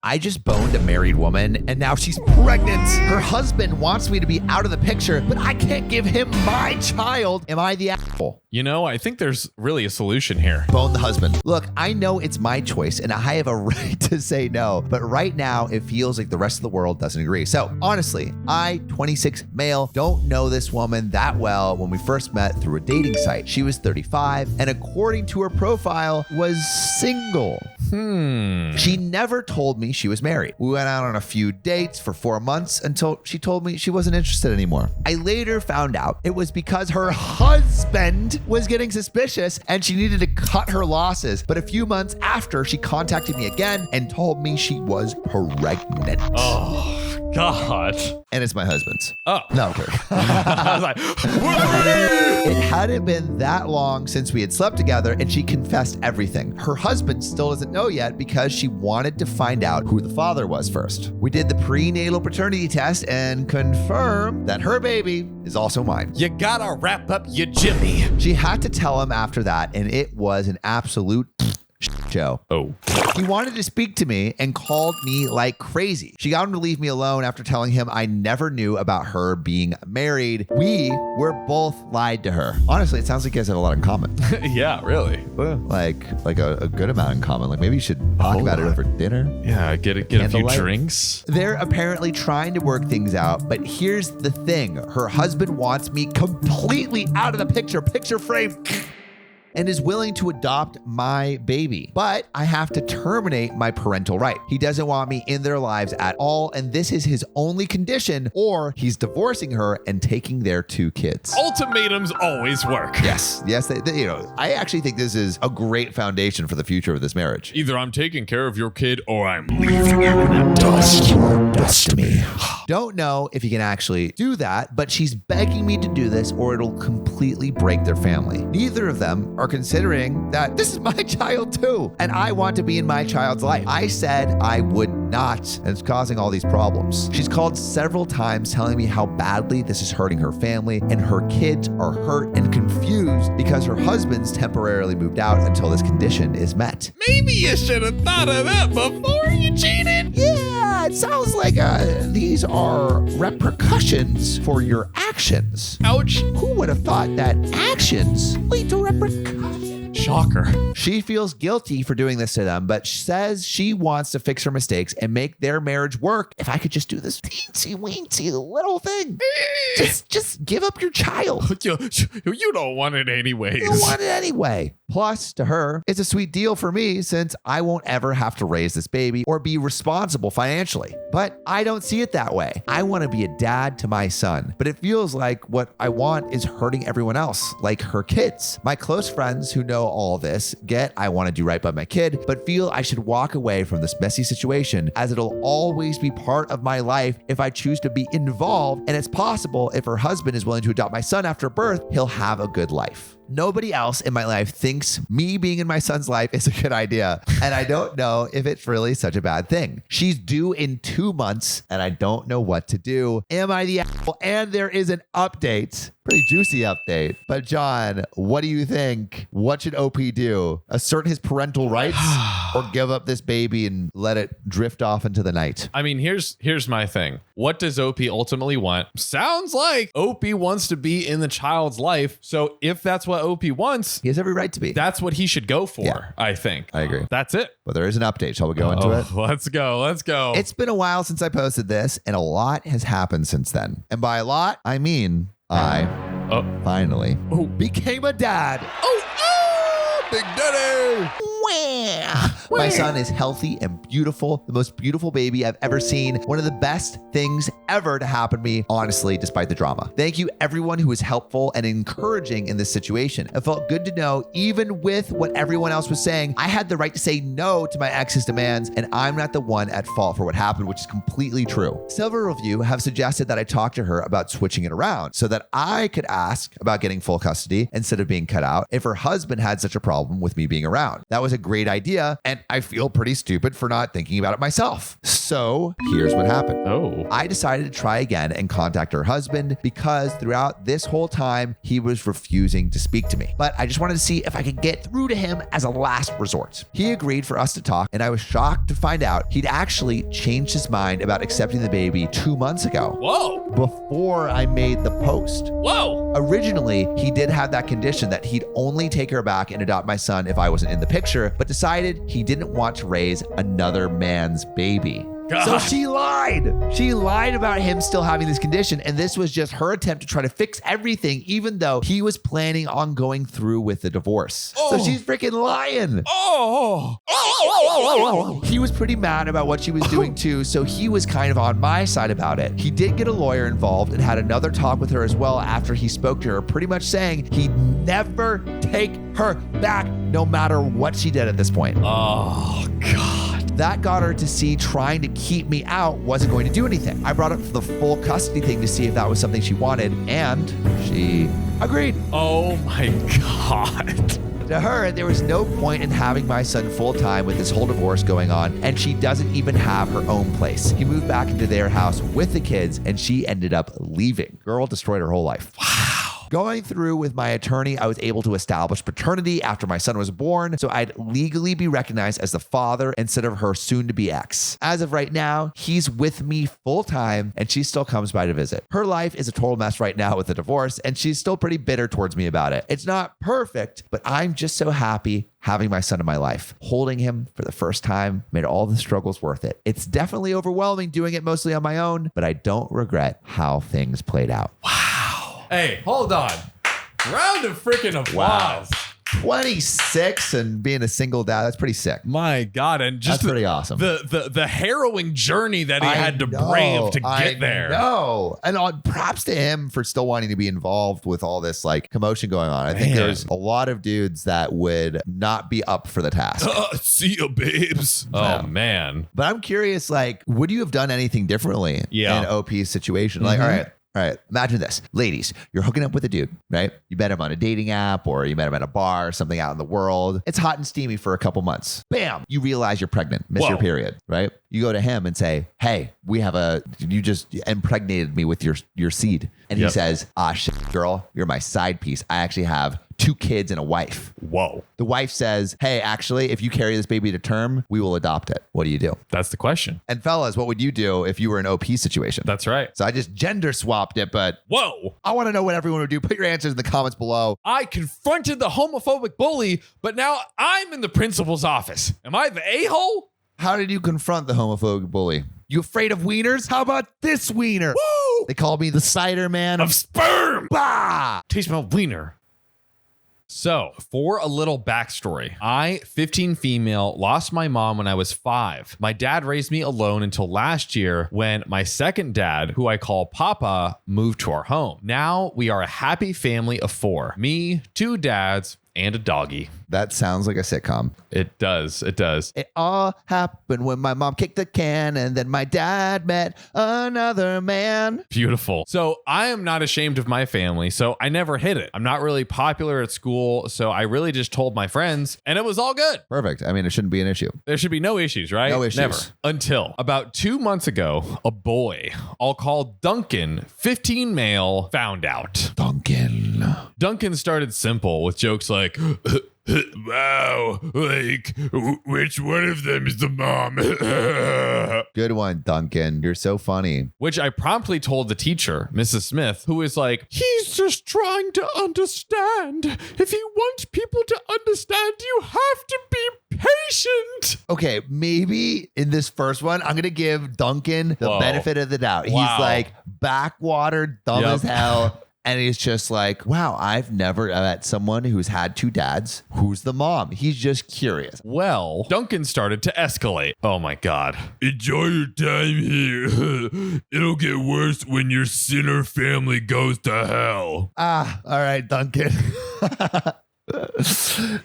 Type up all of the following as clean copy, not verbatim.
I just boned a married woman and now she's pregnant. Her husband wants me to be out of the picture, but I can't give him my child. Am I the asshole? You know, I think there's really a solution here. Bone the husband. Look, I know it's my choice and I have a right to say no, but right now it feels like the rest of the world doesn't agree. So honestly, I, 26 male, don't know this woman that well when we first met through a dating site. She was 35 and according to her profile was single. She never told me she was married. We went out on a few dates for 4 months until she told me she wasn't interested anymore. I later found out it was because her husband was getting suspicious and she needed to cut her losses. But a few months after, she contacted me again and told me she was pregnant. Oh, God. And it's my husband's. Oh. No, okay. I was like, It hadn't been that long since we had slept together and she confessed everything. Her husband still doesn't know yet because she wanted to find out who the father was first. We did the prenatal paternity test and confirmed that her baby is also mine. you gotta wrap up your Jimmy. She had to tell him after that, and it was an absolute show. Oh. He wanted to speak to me and called me like crazy. She got him to leave me alone after telling him I never knew about her being married. We were both lied to her. Honestly, it sounds like you guys have a lot in common. Yeah, really. Like a good amount in common. Like maybe you should talk about it over dinner. Yeah, get a few Candlelight. drinks. They're apparently trying to work things out, but here's the thing. Her husband wants me completely out of the picture frame, and is willing to adopt my baby. But I have to terminate my parental right. He doesn't want me in their lives at all, and this is his only condition, or he's divorcing her and taking their 2 kids. Ultimatums always work. Yes, I actually think this is a great foundation for the future of this marriage. Either I'm taking care of your kid or I'm leaving you in a Dust your dust to me. Don't know if he can actually do that, but she's begging me to do this or it'll completely break their family. Neither of them are considering that this is my child too, and I want to be in my child's life. I said I would not, and it's causing all these problems. She's called several times telling me how badly this is hurting her family, and her kids are hurt and confused because her husband's temporarily moved out until this condition is met. Maybe you should have thought of that before you cheated. Yeah, it sounds like these are repercussions for your actions. Ouch. Who would have thought that actions lead to repercussions? Shocker. She feels guilty for doing this to them, but says she wants to fix her mistakes and make their marriage work. If I could just do this teensy-weensy little thing. Just give up your child. You don't want it anyways. You don't want it anyway. Plus, to her, it's a sweet deal for me since I won't ever have to raise this baby or be responsible financially. But I don't see it that way. I want to be a dad to my son, but it feels like what I want is hurting everyone else, like her kids. My close friends who know all this get I want to do right by my kid, but feel I should walk away from this messy situation as it'll always be part of my life if I choose to be involved, and it's possible if her husband is willing to adopt my son after birth, he'll have a good life. Nobody else in my life thinks me being in my son's life is a good idea, and I don't know if it's really such a bad thing. She's due in 2 months, and I don't know what to do. Am I the asshole? And there is an update. Pretty juicy update. But John, what do you think? What should OP do? Assert his parental rights or give up this baby and let it drift off into the night? I mean, here's my thing. What does OP ultimately want? Sounds like OP wants to be in the child's life. So if that's what OP wants, He has every right to be. that's what he should go for, Yeah. I think. I agree. That's it. But there is an update. Shall we go into it? Let's go. It's been a while since I posted this, and a lot has happened since then. And by a lot, I mean I finally became a dad. Big Daddy. My son is healthy and beautiful, the most beautiful baby I've ever seen. One of the best things ever to happen to me, honestly, despite the drama. Thank you everyone who was helpful and encouraging in this situation. It felt good to know, even with what everyone else was saying, I had the right to say no to my ex's demands, and I'm not the one at fault for what happened, which is completely true. Several of you have suggested that I talk to her about switching it around so that I could ask about getting full custody instead of being cut out if her husband had such a problem with me being around. That was a a great idea, and I feel pretty stupid for not thinking about it myself. So here's what happened. Oh. I decided to try again and contact her husband because throughout this whole time, he was refusing to speak to me. But I just wanted to see if I could get through to him as a last resort. He agreed for us to talk, and I was shocked to find out he'd actually changed his mind about accepting the baby 2 months ago. Whoa. Before I made the post. Whoa. Originally, he did have that condition that he'd only take her back and adopt my son if I wasn't in the picture, but decided he didn't want to raise another man's baby. God. So she lied. She lied about him still having this condition. And this was just her attempt to try to fix everything, even though he was planning on going through with the divorce. So she's freaking lying. He was pretty mad about what she was doing too. So he was kind of on my side about it. He did get a lawyer involved and had another talk with her as well after he spoke to her, pretty much saying he'd never take her back no matter what she did at this point. Oh, God. That got her to see trying to keep me out wasn't going to do anything. I brought up the full custody thing to see if that was something she wanted, and she agreed. Oh my God. To her, there was no point in having my son full-time with this whole divorce going on, and she doesn't even have her own place. He moved back into their house with the kids, and she ended up leaving. Girl destroyed her whole life. Wow. Going through with my attorney, I was able to establish paternity after my son was born, so I'd legally be recognized as the father instead of her soon-to-be ex. As of right now, he's with me full-time, and she still comes by to visit. Her life is a total mess right now with the divorce, and she's still pretty bitter towards me about it. It's not perfect, but I'm just so happy having my son in my life. Holding him for the first time made all the struggles worth it. It's definitely overwhelming doing it mostly on my own, but I don't regret how things played out. Wow. Hey, hold on. Round of freaking applause. Wow. 26 and being a single dad, that's pretty sick. My God. And just that's pretty awesome. The harrowing journey that he had to brave to get there. No. And props to him for still wanting to be involved with all this like commotion going on. I think there's a lot of dudes that would not be up for the task. See ya, babes. Oh, man. But I'm curious, like, would you have done anything differently in OP's situation? Like, all right, imagine this. Ladies, you're hooking up with a dude, right? You met him on a dating app or you met him at a bar, something out in the world. It's hot and steamy for a couple months. Bam, you realize you're pregnant, miss your period, right? You go to him and say, hey, you just impregnated me with your seed. And he says, shit, girl, you're my side piece. I actually have 2 kids and a wife. Whoa. The wife says, hey, actually, if you carry this baby to term, we will adopt it. What do you do? That's the question. And fellas, what would you do if you were in an OP situation? That's right. So I just gender swapped it, but whoa. I want to know what everyone would do. Put your answers in the comments below. I confronted the homophobic bully, but now I'm in the principal's office. Am I the a-hole? How did you confront the homophobic bully? You afraid of wieners? How about this wiener? Woo! They called me the cider man of sperm. Bah! Taste my wiener. So, for a little backstory, I, 15 female, lost my mom when I was 5. My dad raised me alone until last year when my second dad, who I call Papa, moved to our home. Now we are a happy family of 4. Me, 2 dads, and a doggy. That sounds like a sitcom. It does. It does. It all happened when my mom kicked the can and then my dad met another man. Beautiful. So I am not ashamed of my family, so I never hid it. I'm not really popular at school, so I really just told my friends and it was all good. Perfect. I mean, it shouldn't be an issue. There should be no issues, right? No issues. Never. Until about 2 months ago, a boy I'll call Duncan, 15 male, found out. Duncan started simple with jokes like, wow, like, which one of them is the mom? Good one, Duncan. You're so funny. Which I promptly told the teacher, Mrs. Smith, who is like, he's just trying to understand. If you want people to understand, you have to be patient. Okay, maybe in this first one, I'm going to give Duncan the benefit of the doubt. Wow. He's like backwater, dumb as hell. And he's just like, wow, I've never met someone who's had 2 dads. Who's the mom? He's just curious. Well, Duncan started to escalate. Oh my God. Enjoy your time here. It'll get worse when your sinner family goes to hell. All right, Duncan.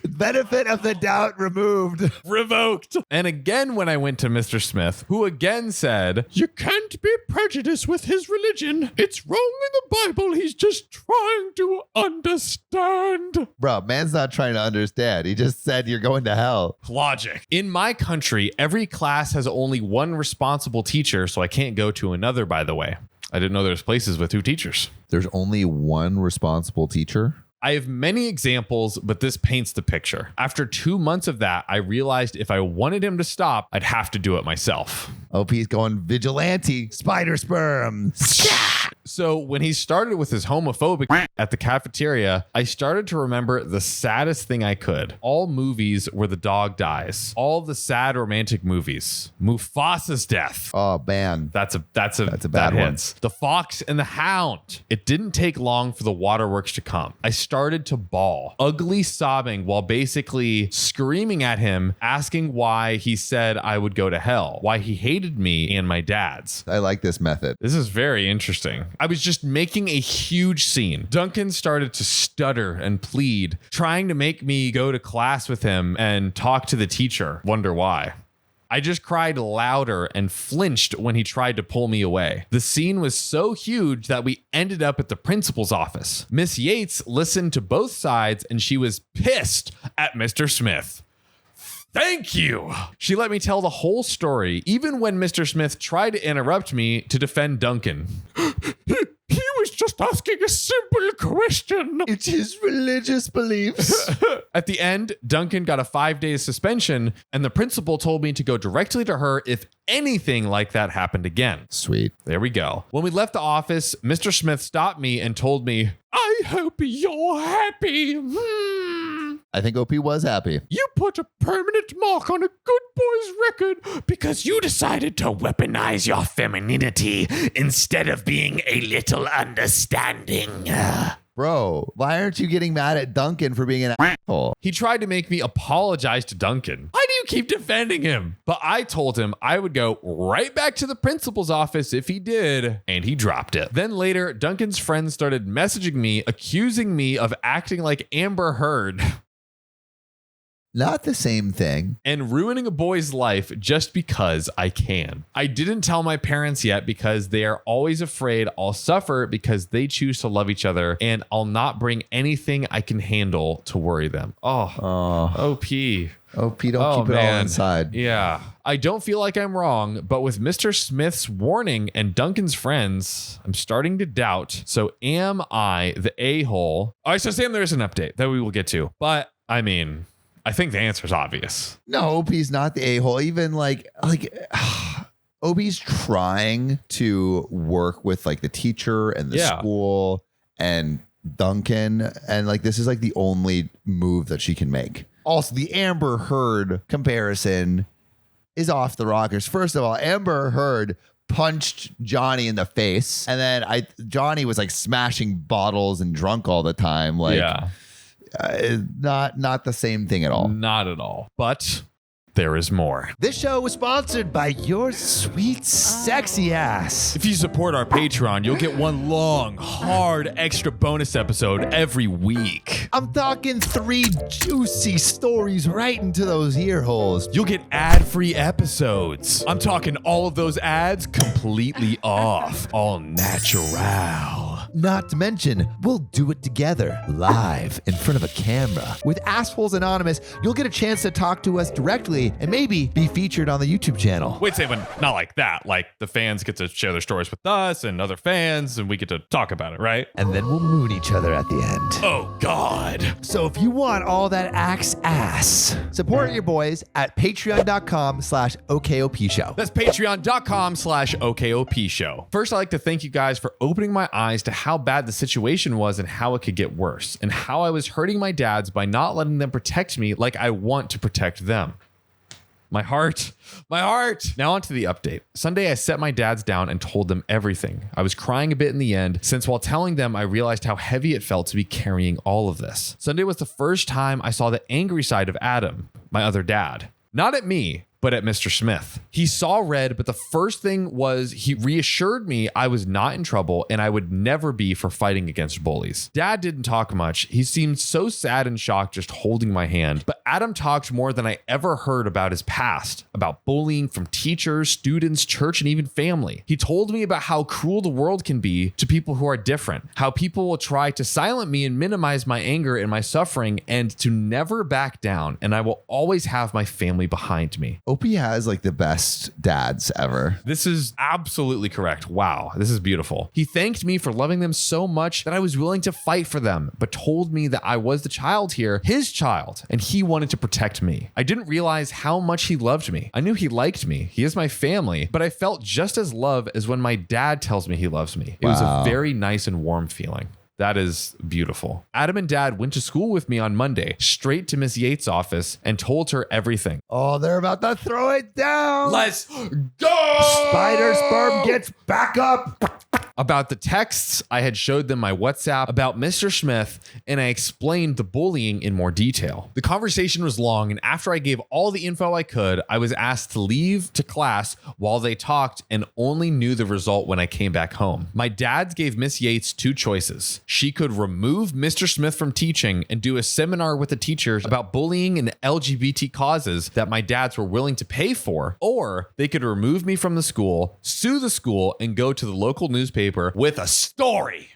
Benefit of the doubt removed. Revoked. And again, when I went to Mr. Smith, who again said, "You can't be prejudiced with his religion. It's wrong in the Bible. He's just trying to understand." Bro, man's not trying to understand. He just said you're going to hell. Logic. In my country, every class has only one responsible teacher, so I can't go to another, by the way. I didn't know there's places with 2 teachers. There's only one responsible teacher? I have many examples, but this paints the picture. After 2 months of that, I realized if I wanted him to stop, I'd have to do it myself. OP's going vigilante, spider sperm. So when he started with his homophobic at the cafeteria, I started to remember the saddest thing I could. All movies where the dog dies. All the sad romantic movies. Mufasa's death. Oh, man. That's a bad one. The Fox and the Hound. It didn't take long for the waterworks to come. I started to bawl, ugly sobbing while basically screaming at him, asking why he said I would go to hell, why he hated me and my dad's. I like this method. This is very interesting. I was just making a huge scene. Duncan started to stutter and plead, trying to make me go to class with him and talk to the teacher. Wonder why. I just cried louder and flinched when he tried to pull me away. The scene was so huge that we ended up at the principal's office. Miss Yates listened to both sides and she was pissed at Mr. Smith. Thank you. She let me tell the whole story, even when Mr. Smith tried to interrupt me to defend Duncan. He was just asking a simple question. It's his religious beliefs. At the end, Duncan got a 5-day suspension, and the principal told me to go directly to her if anything like that happened again. Sweet. There we go. When we left the office, Mr. Smith stopped me and told me, "I hope you're happy." I think OP was happy. You put a permanent mark on a good boy's record because you decided to weaponize your femininity instead of being a little understanding. Bro, why aren't you getting mad at Duncan for being an asshole? He tried to make me apologize to Duncan. Why do you keep defending him? But I told him I would go right back to the principal's office if he did, and he dropped it. Then later, Duncan's friends started messaging me, accusing me of acting like Amber Heard. Not the same thing. And ruining a boy's life just because I can. I didn't tell my parents yet because they are always afraid I'll suffer because they choose to love each other and I'll not bring anything I can handle to worry them. OP. OP, don't keep it all inside. Yeah. I don't feel like I'm wrong, but with Mr. Smith's warning and Duncan's friends, I'm starting to doubt. So am I the a-hole? All right, so Sam, there's an update that we will get to. But I mean, I think the answer is obvious. No, OP's not the a-hole. Even like OP's trying to work with like the teacher and the school and Duncan. And like, this is like the only move that she can make. Also, the Amber Heard comparison is off the rockers. First of all, Amber Heard punched Johnny in the face. And then Johnny was like smashing bottles and drunk all the time. Like, not the same thing at all. Not at all. But there is more. This show was sponsored by your sweet, sexy ass. If you support our Patreon, you'll get one long, hard, extra bonus episode every week. I'm talking 3 juicy stories right into those ear holes. You'll get ad-free episodes. I'm talking all of those ads completely off. All natural. Not to mention, we'll do it together, live, in front of a camera. With Assholes Anonymous, you'll get a chance to talk to us directly and maybe be featured on the YouTube channel. Wait, Sam, not like that. Like, the fans get to share their stories with us and other fans, and we get to talk about it, right? And then we'll moon each other at the end. Oh, God. So if you want all that axe ass, support your boys at patreon.com/OKOP show. That's patreon.com/OKOP show. First, I'd like to thank you guys for opening my eyes to how bad the situation was and how it could get worse, and how I was hurting my dads by not letting them protect me like I want to protect them. My heart. Now on to the update. Sunday, I set my dads down and told them everything. I was crying a bit in the end, since while telling them, I realized how heavy it felt to be carrying all of this. Sunday was the first time I saw the angry side of Adam, my other dad. Not at me, but at Mr. Smith. He saw red, but the first thing was he reassured me I was not in trouble and I would never be for fighting against bullies. Dad didn't talk much. He seemed so sad and shocked just holding my hand, but Adam talked more than I ever heard about his past, about bullying from teachers, students, church, and even family. He told me about how cruel the world can be to people who are different, how people will try to silence me and minimize my anger and my suffering, and to never back down, and I will always have my family behind me. Opie has like the best dads ever. This is absolutely correct. Wow, this is beautiful. He thanked me for loving them so much that I was willing to fight for them, but told me that I was the child here, his child, and he wanted to protect me. I didn't realize how much he loved me. I knew he liked me. He is my family, but I felt just as loved as when my dad tells me he loves me. It was a very nice and warm feeling. That is beautiful. Adam and Dad went to school with me on Monday, straight to Miss Yates' office, and told her everything. Oh, they're about to throw it down. Let's go! Spider sperm gets back up. About the texts, I had showed them my WhatsApp about Mr. Smith, and I explained the bullying in more detail. The conversation was long, and after I gave all the info I could, I was asked to leave to class while they talked and only knew the result when I came back home. My dad gave Miss Yates two choices. She could remove Mr. Smith from teaching and do a seminar with the teachers about bullying and LGBT causes that my dads were willing to pay for, or they could remove me from the school, sue the school, and go to the local newspaper with a story.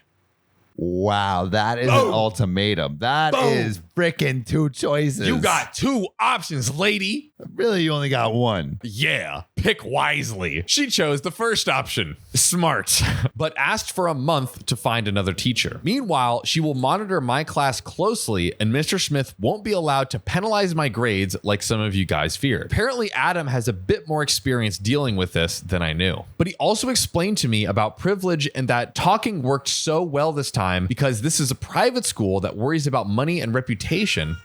Wow, that is an ultimatum. That is freaking two choices. You got two options, lady. Really, you only got one. Yeah, pick wisely. She chose the first option. Smart. But asked for a month to find another teacher. Meanwhile, she will monitor my class closely, and Mr. Smith won't be allowed to penalize my grades like some of you guys feared. Apparently, Adam has a bit more experience dealing with this than I knew. But he also explained to me about privilege and that talking worked so well this time because this is a private school that worries about money and reputation.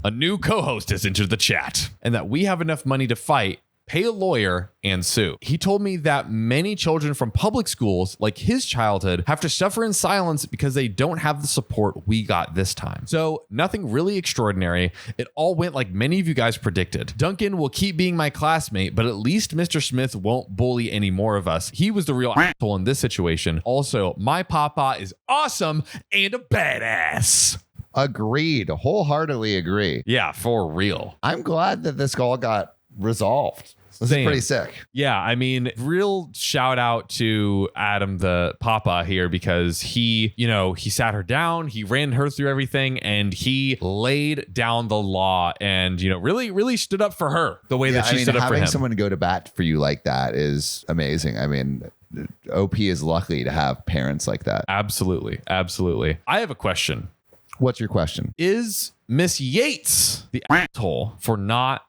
A new co-host has entered the chat, and that we have enough money to fight, pay a lawyer, and sue. He told me that many children from public schools, like his childhood, have to suffer in silence because they don't have the support we got this time. So nothing really extraordinary. It all went like many of you guys predicted. Duncan will keep being my classmate, but at least Mr. Smith won't bully any more of us. He was the real asshole in this situation. Also, my papa is awesome and a badass. Agreed. Wholeheartedly agree. Yeah, for real. I'm glad that this all got resolved. This is pretty sick. Yeah, I mean, real shout out to Adam the papa here because he sat her down, he ran her through everything, and he laid down the law and, really stood up for her the way that she stood up for him. Having someone go to bat for you like that is amazing. I mean, OP is lucky to have parents like that. Absolutely. Absolutely. I have a question. What's your question? Is Miss Yates the asshole for not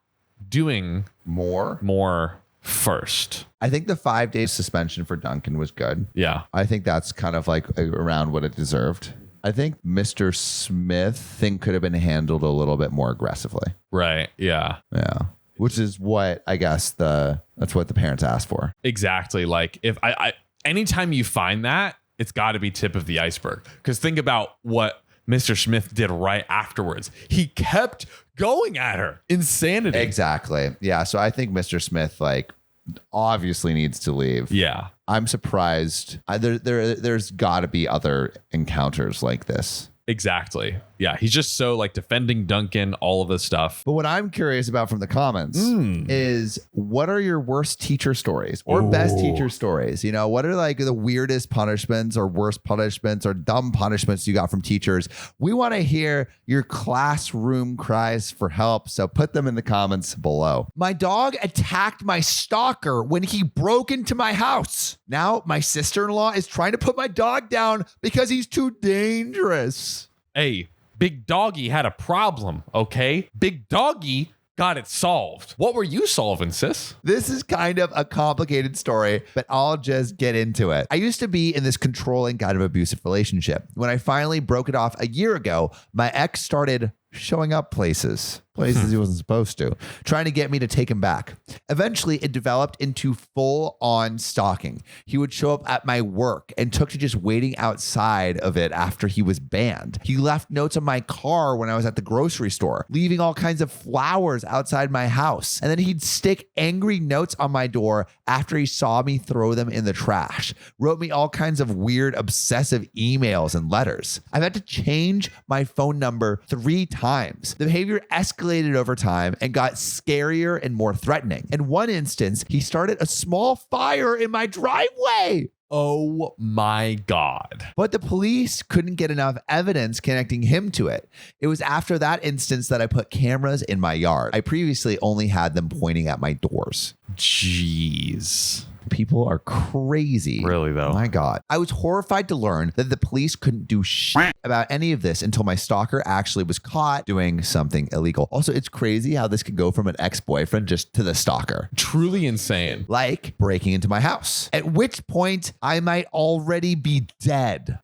doing more first? I think the 5-day suspension for Duncan was good. Yeah. I think that's kind of like around what it deserved. I think Mr. Smith thing could have been handled a little bit more aggressively. Right. Yeah. Yeah. Which is what I guess that's what the parents asked for. Exactly. Like if I anytime you find that, it's got to be tip of the iceberg. Because think about what Mr. Smith did right afterwards. He kept going at her. Insanity. Exactly. Yeah. So I think Mr. Smith obviously needs to leave. Yeah. I'm surprised. There's got to be other encounters like this. Exactly. Yeah. He's just so defending Duncan, all of this stuff. But what I'm curious about from the comments is what are your worst teacher stories or best teacher stories? What are the weirdest punishments or worst punishments or dumb punishments you got from teachers? We want to hear your classroom cries for help. So put them in the comments below. My dog attacked my stalker when he broke into my house. Now my sister-in-law is trying to put my dog down because he's too dangerous. Hey, Big Doggy had a problem, okay? Big Doggy got it solved. What were you solving, sis? This is kind of a complicated story, but I'll just get into it. I used to be in this controlling kind of abusive relationship. When I finally broke it off a year ago, my ex started showing up places he wasn't supposed to, trying to get me to take him back. Eventually, it developed into full-on stalking. He would show up at my work and took to just waiting outside of it after he was banned. He left notes on my car when I was at the grocery store, leaving all kinds of flowers outside my house. And then he'd stick angry notes on my door after he saw me throw them in the trash. Wrote me all kinds of weird, obsessive emails and letters. I've had to change my phone number 3 times. The behavior escalated over time and got scarier and more threatening. In one instance, he started a small fire in my driveway. Oh my God. But the police couldn't get enough evidence connecting him to it. It was after that instance that I put cameras in my yard. I previously only had them pointing at my doors. Jeez. People are crazy. Really, though? My God. I was horrified to learn that the police couldn't do shit about any of this until my stalker actually was caught doing something illegal. Also, it's crazy how this could go from an ex-boyfriend just to the stalker. Truly insane. Like breaking into my house, at which point I might already be dead.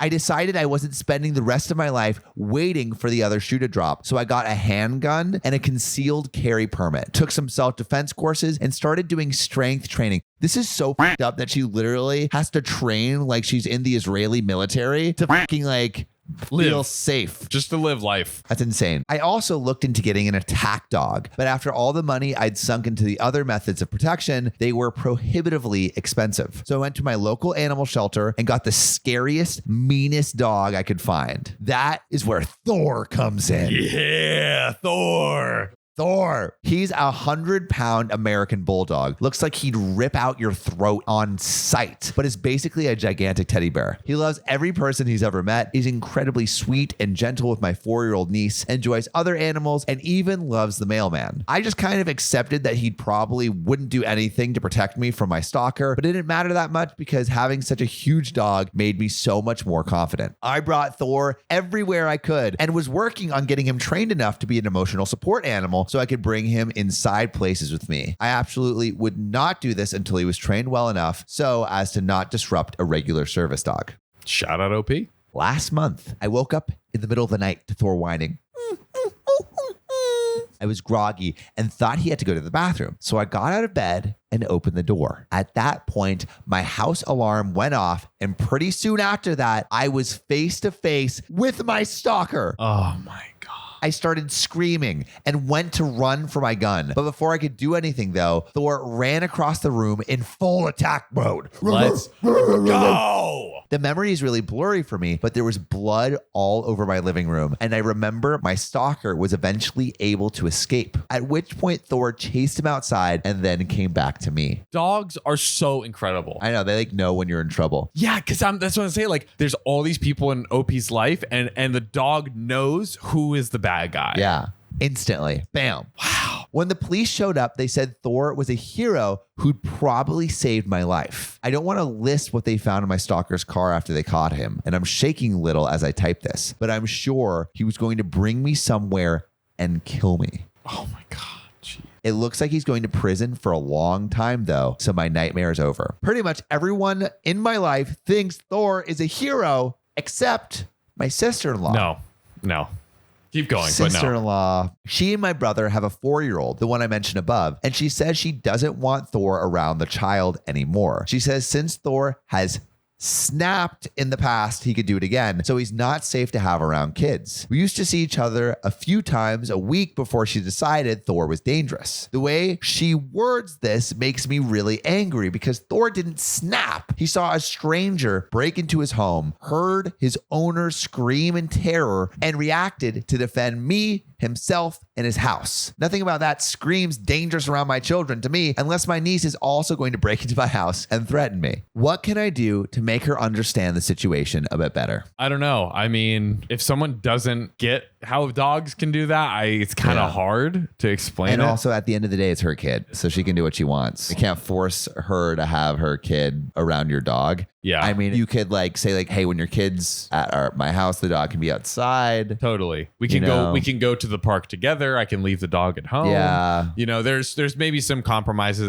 I decided I wasn't spending the rest of my life waiting for the other shoe to drop. So I got a handgun and a concealed carry permit, took some self-defense courses, and started doing strength training. This is so fucked up that she literally has to train like she's in the Israeli military to fucking like feel safe. Just to live life. That's insane. I also looked into getting an attack dog, but after all the money I'd sunk into the other methods of protection, they were prohibitively expensive. So I went to my local animal shelter and got the scariest, meanest dog I could find. That is where Thor comes in. Yeah, Thor. He's a 100-pound American bulldog. Looks like he'd rip out your throat on sight, but is basically a gigantic teddy bear. He loves every person he's ever met. He's incredibly sweet and gentle with my 4-year-old niece, enjoys other animals, and even loves the mailman. I just kind of accepted that he probably wouldn't do anything to protect me from my stalker, but it didn't matter that much because having such a huge dog made me so much more confident. I brought Thor everywhere I could and was working on getting him trained enough to be an emotional support animal so I could bring him inside places with me. I absolutely would not do this until he was trained well enough so as to not disrupt a regular service dog. Shout out OP. Last month, I woke up in the middle of the night to Thor whining. I was groggy and thought he had to go to the bathroom. So I got out of bed and opened the door. At that point, my house alarm went off, and pretty soon after that, I was face to face with my stalker. Oh my God. I started screaming and went to run for my gun. But before I could do anything, though, Thor ran across the room in full attack mode. Let's go. The memory is really blurry for me, but there was blood all over my living room. And I remember my stalker was eventually able to escape, at which point Thor chased him outside and then came back to me. Dogs are so incredible. I know, they like know when you're in trouble. Yeah, because that's what I'm saying. Like, there's all these people in OP's life, and the dog knows who is the bad guy. Yeah. Instantly. Bam. Wow. When the police showed up, they said Thor was a hero who'd probably saved my life. I don't want to list what they found in my stalker's car after they caught him, and I'm shaking a little as I type this, but I'm sure he was going to bring me somewhere and kill me. Oh my God. Geez. It looks like he's going to prison for a long time, though, so my nightmare is over. Pretty much everyone in my life thinks Thor is a hero, except my sister-in-law. No. Keep going, but no. Sister-in-law. She and my brother have a 4-year-old, the one I mentioned above, and she says she doesn't want Thor around the child anymore. She says since Thor has snapped in the past, he could do it again, so he's not safe to have around kids. We used to see each other a few times a week before she decided Thor was dangerous. The way she words this makes me really angry because Thor didn't snap. He saw a stranger break into his home, heard his owner scream in terror, and reacted to defend me, himself, and his house. Nothing about that screams dangerous around my children to me unless my niece is also going to break into my house and threaten me. What can I do to make her understand the situation a bit better? I don't know. I mean, if someone doesn't get how dogs can do that, it's kind of hard to explain. And also, at the end of the day, it's her kid, so she can do what she wants. You can't force her to have her kid around your dog. Yeah. I mean, you could like say like, hey, when your kid's at my house, the dog can be outside. Totally. We can go to the park together. I can leave the dog at home. Yeah. There's maybe some compromises.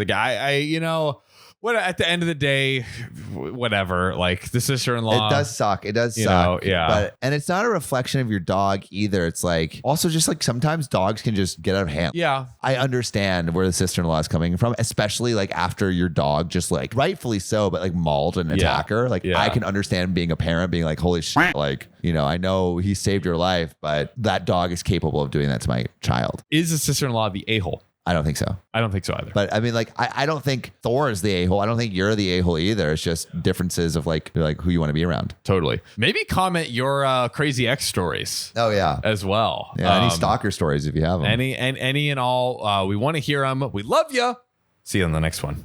What at the end of the day, whatever. Like the sister-in-law. It does suck. It does suck. Yeah. And it's not a reflection of your dog either. It's like also just like sometimes dogs can just get out of hand. Yeah. I understand where the sister-in-law is coming from, especially like after your dog just like rightfully so, but like mauled an attacker. Like I can understand being a parent being like, holy shit, like, you know, I know he saved your life, but that dog is capable of doing that to my child. Is the sister-in-law the a-hole? I don't think so. I don't think so either. But I mean, like, I don't think Thor is the a-hole. I don't think you're the a-hole either. It's just differences of like who you want to be around. Totally. Maybe comment your crazy ex stories. Oh yeah, as well. Yeah, any stalker stories if you have them. Any and all. We want to hear them. We love you. See you on the next one.